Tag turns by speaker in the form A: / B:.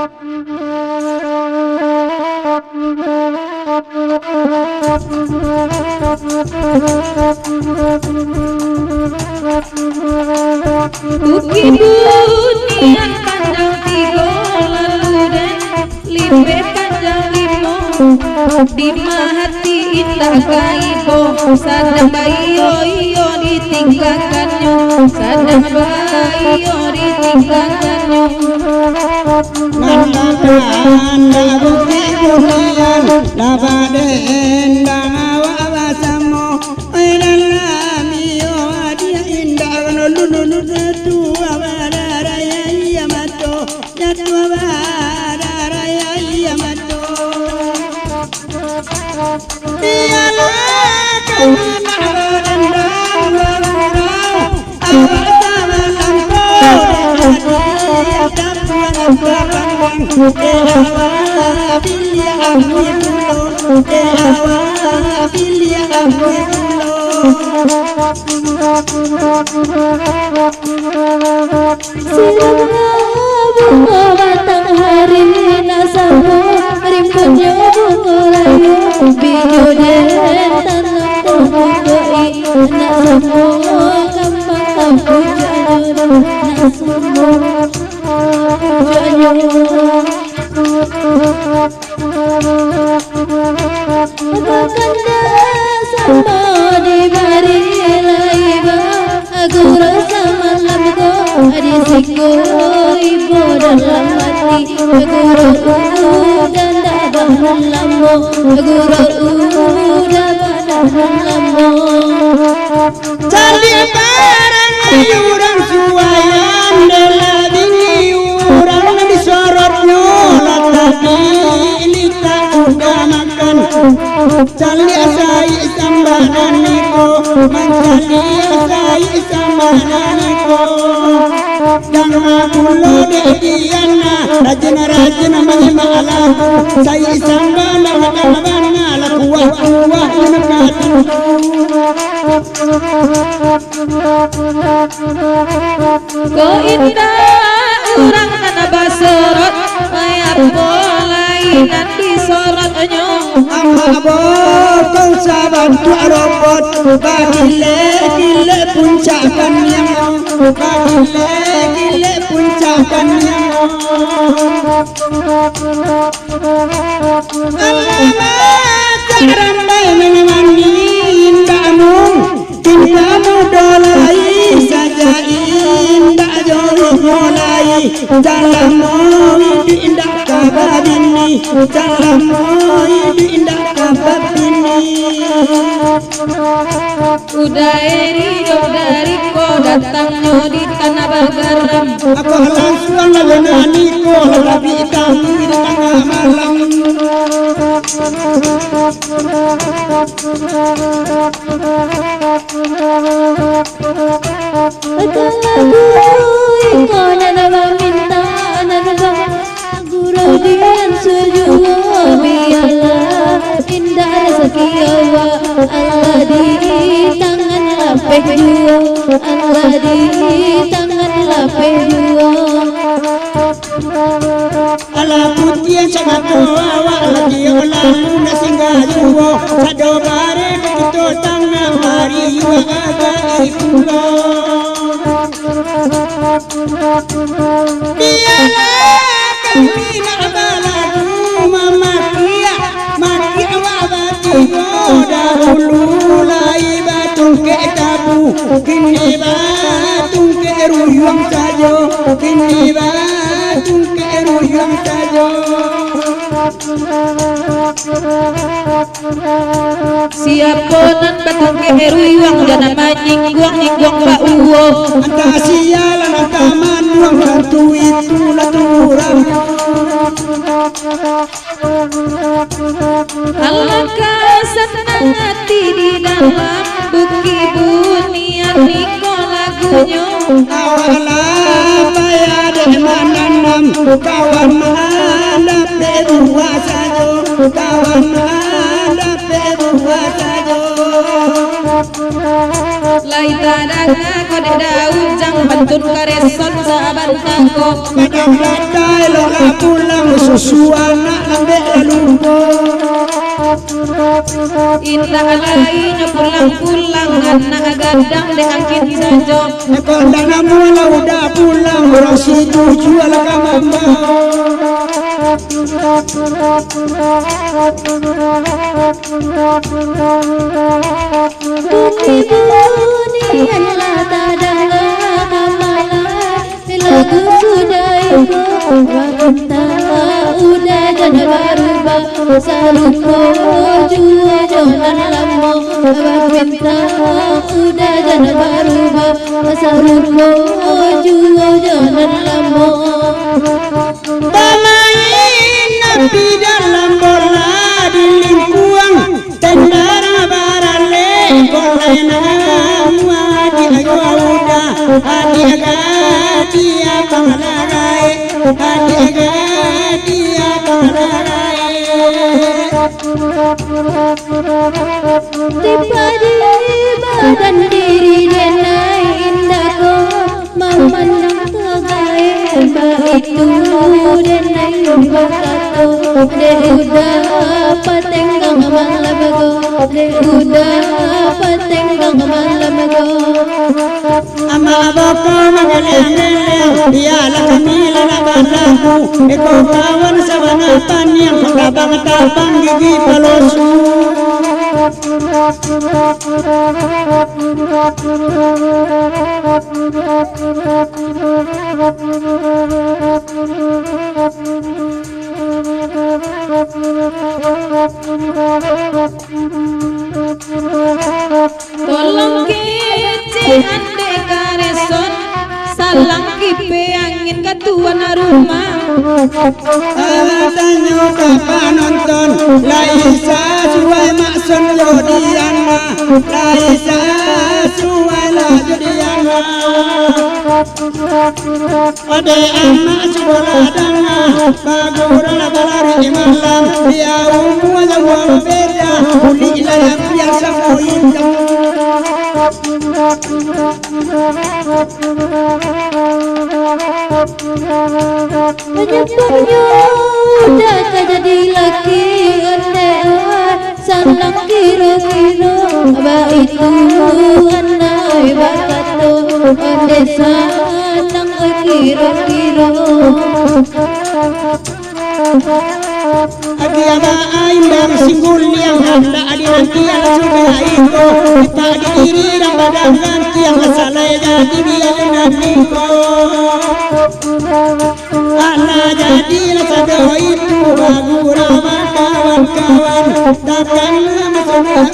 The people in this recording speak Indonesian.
A: Uki bunian panjang tiga lalu dan limbe panjang limo di hati indah kaibo sadang bayo iyo ditinggalkannya sadang bayo ditinggalkannya
B: Nanda bukti bunian labade endang awa samo aidan lamio adia indah nululu tu abara ya yamato jatu abara ya yamato diala kamana endang awata lampo
A: bunga batang hari nasamu rimbunya bunga layu bijoden tanam pohon nasamu gampang kamu jodoh nasamu Bakanda sama di bari laiba aku rasa malam ko di siku ibu dalam hati aku ganda bahan lambo aku udah bahan lambo
B: cari barang ayuran suayan deladini urang disorotnya latani ini tak udah makan cali asai sambananiko mencali asai sambananiko dan akulo dediana rajana menyimalah saya sambana makana la kuah menekat
A: ko indah urang nana basorot aya polainan disorotnya
B: abo kau saban tu robot bagile puncakan yang bagile puncakan yang alamat ramai menemani indahmu dolai saja indah jauh mulai jalanmu indah kabar ini jalanmu indah kabar ini
A: udah eri dari ko datangnya di tanah Bagaram
B: aku langsung melenani ko tapi kami di tengah malam
A: Ikaw na naman minta na naman guru diyan sujuwo biyala indah sa kiyawa Allah di tangan lapeh juwo Allah di tangan lapeh juwo
B: ala putih sangat tua lagi lalu nasinga juwo sado bare begitu tangan hari waga ipulo biarlah kami nak baladu mama kia mati awabati dahulu lai batu ke tabu kini batu ke ruyung sajo kini batu ke ruyung sajo
A: siapa nan batang keheruyang dan nama nyingguang Pak Uwo
B: anta sialan anta manuang bantu itu laturang
A: alangkah senang hati di dalam buki bunian niko lagunya
B: awala bayar mananam kawan mana peruwa sajo kawan mana peruwa sajo
A: lai tadanga kode daun jang bantun kareson saban tangko
B: kadang badai lola pula susu anak lambek lumpo.
A: Indah lainnya pulang-pulang anak gadang diangkit saja.
B: Kondana mula udah pulang orang situ jual kamamba.
A: Bumi adalah tadanga kamalai lagu sudah ibu wanita udah jangan berubah saluko jua jangan lama wanita udah jangan berubah saluko jua jangan lama.
B: Pemain nabi dalam bola di lingkuang tendara barale kolena muadi ayo udah hadi dia pangalagai hadi dia pangalagai.
A: Tiba-tiba badan diri dia naik indahku memandang tegai itu dia naik berkata dia udah patenggang malam go dia udah patenggang malam go.
B: Ama boko magaleng ya la kamila la balaku eko kawan sabana panyang kabang tabang gigi palosu.
A: Tolong kece ande kareson salang kipe angin katuan rumah.
B: Alatanya kapa nonton Laisa suai maksun jodiana Laisa suai la jodiana Ode anak sekolah dana Bagura la balari malam Dia umum jawa beda Uli layang yang sama indah.
A: Penyebabnya udah jadi laki ande salang kira-kira abah itu andai bakato ande salang kira-kira.
B: Adi ada aimbang singgul yang hendak adi nanti yang sudah itu kita diri dan badan ganti yang salah jadi biar nanti ala jadilah pada itu bagura kawan-kawan takkanlah masalah